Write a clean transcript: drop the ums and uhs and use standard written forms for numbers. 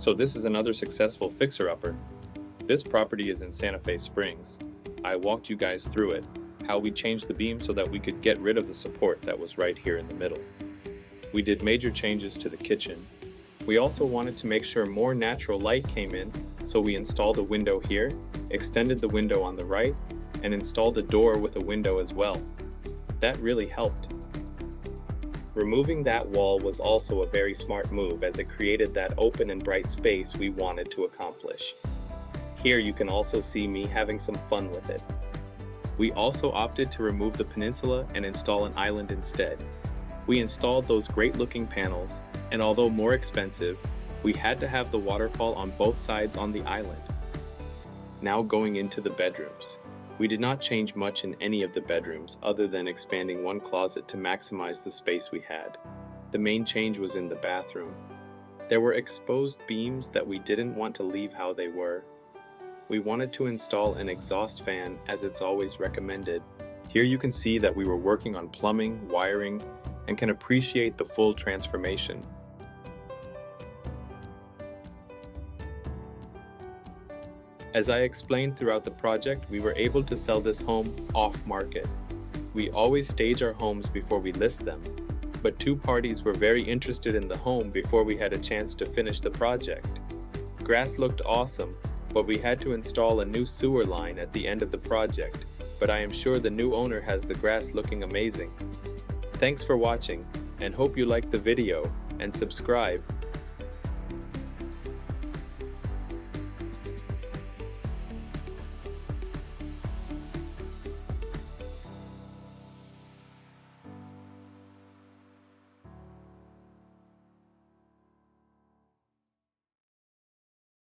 So this is another successful fixer-upper. This property is in Santa Fe Springs. I walked you guys through it, how we changed the beam so that we could get rid of the support that was right here in the middle. We did major changes to the kitchen. We also wanted to make sure more natural light came in, so we installed a window here, extended the window on the right, and installed a door with a window as well. That really helped. Removing that wall was also a very smart move as it created that open and bright space we wanted to accomplish. Here you can also see me having some fun with it. We also opted to remove the peninsula and install an island instead. We installed those great looking panels, and although more expensive, we had to have the waterfall on both sides on the island. Now going into the bedrooms. We did not change much in any of the bedrooms other than expanding one closet to maximize the space we had. The main change was in the bathroom. There were exposed beams that we didn't want to leave how they were. We wanted to install an exhaust fan as it's always recommended. Here you can see that we were working on plumbing, wiring, and can appreciate the full transformation. As I explained throughout the project, we were able to sell this home off-market. We always stage our homes before we list them, but two parties were very interested in the home before we had a chance to finish the project. Grass looked awesome, but we had to install a new sewer line at the end of the project, but I am sure the new owner has the grass looking amazing. Thanks for watching, and hope you liked the video, and subscribe